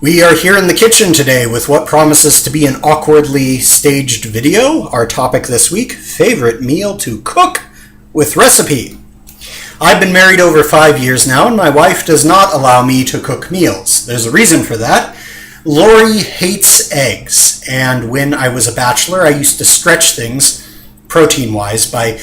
We are here in the kitchen today with what promises to be an awkwardly staged video. Our topic this week, favorite meal to cook with recipe. I've been married over 5 years now, and my wife does not allow me to cook meals. There's a reason for that. Lori hates eggs, and when I was a bachelor, I used to stretch things, protein-wise, by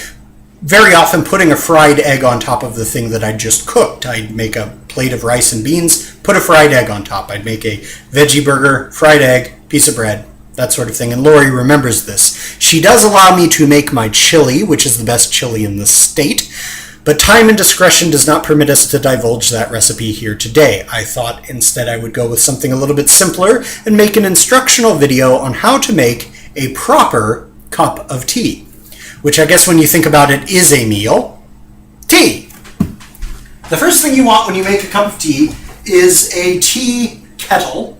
very often putting a fried egg on top of the thing that I'd just cooked. I'd make a plate of rice and beans, put a fried egg on top. I'd make a veggie burger, fried egg, piece of bread, that sort of thing. And Lori remembers this. She does allow me to make my chili, which is the best chili in the state, but time and discretion does not permit us to divulge that recipe here today. I thought instead I would go with something a little bit simpler and make an instructional video on how to make a proper cup of tea, which I guess when you think about it is a meal. Tea. The first thing you want when you make a cup of tea is a tea kettle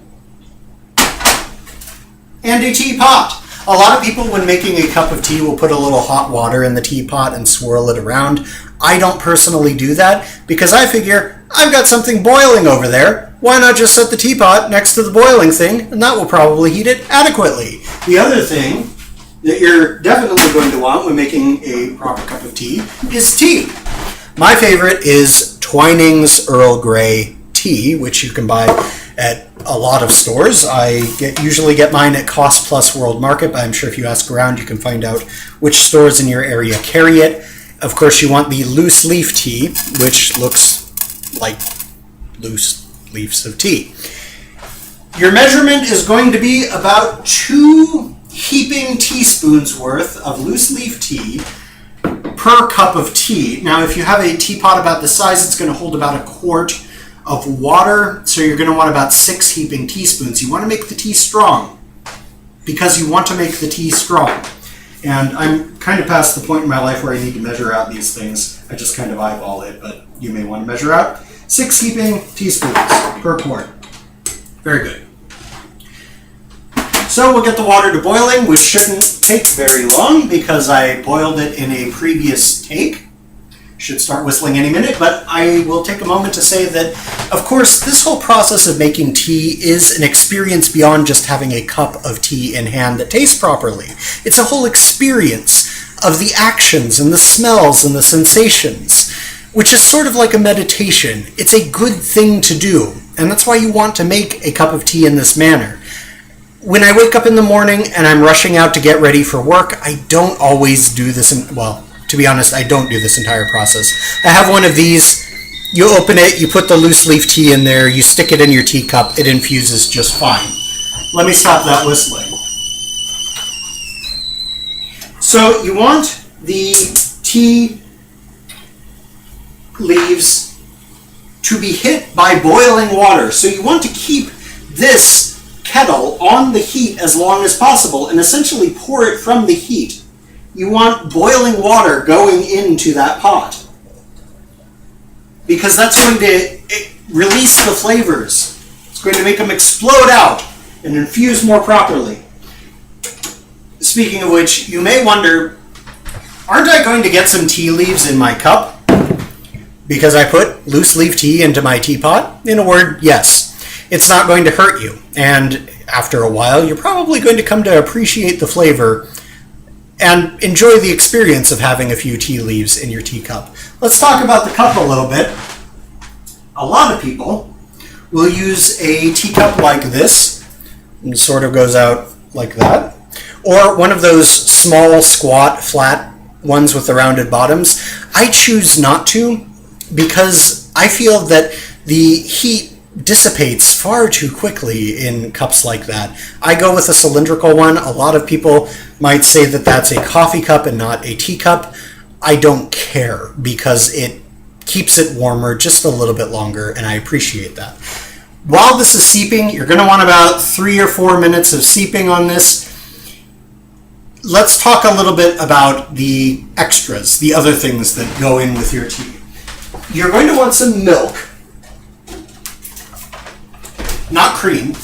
and a teapot. A lot of people when making a cup of tea will put a little hot water in the teapot and swirl it around. I don't personally do that because I figure I've got something boiling over there. Why not just set the teapot next to the boiling thing and that will probably heat it adequately. The other thing that you're definitely going to want when making a proper cup of tea is tea. My favorite is Twinings Earl Grey tea, which you can buy at a lot of stores. I usually get mine at Cost Plus World Market, but I'm sure if you ask around you can find out which stores in your area carry it. Of course, you want the loose leaf tea, which looks like loose leaves of tea. Your measurement is going to be about 2 heaping teaspoons worth of loose leaf tea per cup of tea. Now, if you have a teapot about this size, it's going to hold about 1 quart of water, so you're going to want about 6 heaping teaspoons. You want to make the tea strong because you want to make the tea strong. And I'm kind of past the point in my life where I need to measure out these things. I just kind of eyeball it, but you may want to measure out 6 heaping teaspoons per quart. Very good. So we'll get the water to boiling, which shouldn't take very long because I boiled it in a previous take. Should start whistling any minute, but I will take a moment to say that, of course, this whole process of making tea is an experience beyond just having a cup of tea in hand that tastes properly. It's a whole experience of the actions and the smells and the sensations, which is sort of like a meditation. It's a good thing to do, and that's why you want to make a cup of tea in this manner. When I wake up in the morning and I'm rushing out to get ready for work, I don't always do this, to be honest, I don't do this entire process. I have one of these. You open it, you put the loose leaf tea in there, you stick it in your teacup, it infuses just fine. Let me stop that whistling. So you want the tea leaves to be hit by boiling water. So you want to keep this kettle on the heat as long as possible and essentially pour it from the heat. You want boiling water going into that pot because that's going to release the flavors. It's going to make them explode out and infuse more properly. Speaking of which, you may wonder, aren't I going to get some tea leaves in my cup because I put loose leaf tea into my teapot? In a word, yes. It's not going to hurt you, and after a while, you're probably going to come to appreciate the flavor and enjoy the experience of having a few tea leaves in your teacup. Let's talk about the cup a little bit. A lot of people will use a teacup like this, and it sort of goes out like that, or one of those small, squat, flat ones with the rounded bottoms. I choose not to because I feel that the heat dissipates far too quickly in cups like that. I go with a cylindrical one. A lot of people might say that that's a coffee cup and not a teacup. I don't care because it keeps it warmer just a little bit longer, and I appreciate that. While this is steeping, you're going to want about 3 or 4 minutes of steeping on this. Let's talk a little bit about the extras, the other things that go in with your tea. You're going to want some milk, not cream,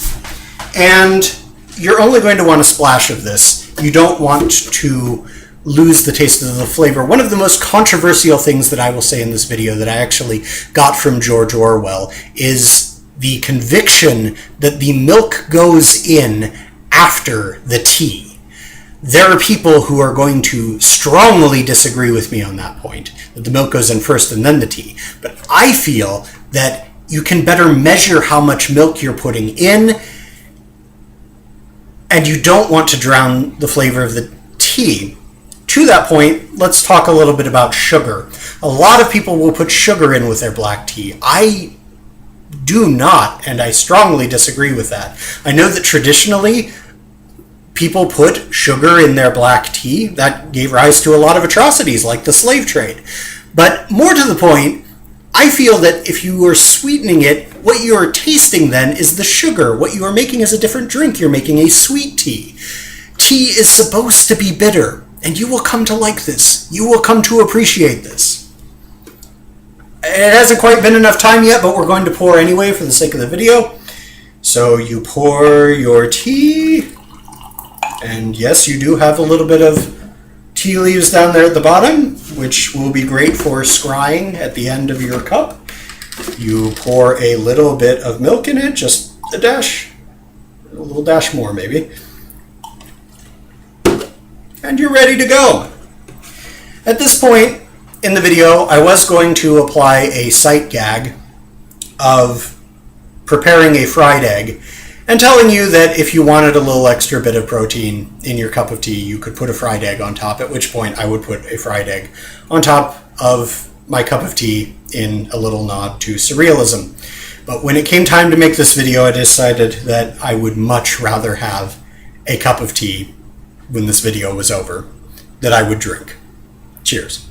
and you're only going to want a splash of this. You don't want to lose the taste of the flavor. One of the most controversial things that I will say in this video that I actually got from George Orwell is the conviction that the milk goes in after the tea. There are people who are going to strongly disagree with me on that point, that the milk goes in first and then the tea. But I feel that you can better measure how much milk you're putting in, and you don't want to drown the flavor of the tea. To that point, let's talk a little bit about sugar. A lot of people will put sugar in with their black tea. I do not, and I strongly disagree with that. I know that traditionally people put sugar in their black tea. That gave rise to a lot of atrocities like the slave trade. But more to the point, I feel that if you are sweetening it, what you are tasting then is the sugar. What you are making is a different drink. You're making a sweet tea. Tea is supposed to be bitter, and you will come to like this. You will come to appreciate this. It hasn't quite been enough time yet, but we're going to pour anyway for the sake of the video. So you pour your tea, and yes, you do have a little bit of tea leaves down there at the bottom, which will be great for scrying at the end of your cup. You pour a little bit of milk in it, just a dash, a little dash more maybe. And you're ready to go. At this point in the video, I was going to apply a sight gag of preparing a fried egg and telling you that if you wanted a little extra bit of protein in your cup of tea, you could put a fried egg on top, at which point I would put a fried egg on top of my cup of tea in a little nod to surrealism. But when it came time to make this video, I decided that I would much rather have a cup of tea when this video was over that I would drink. Cheers.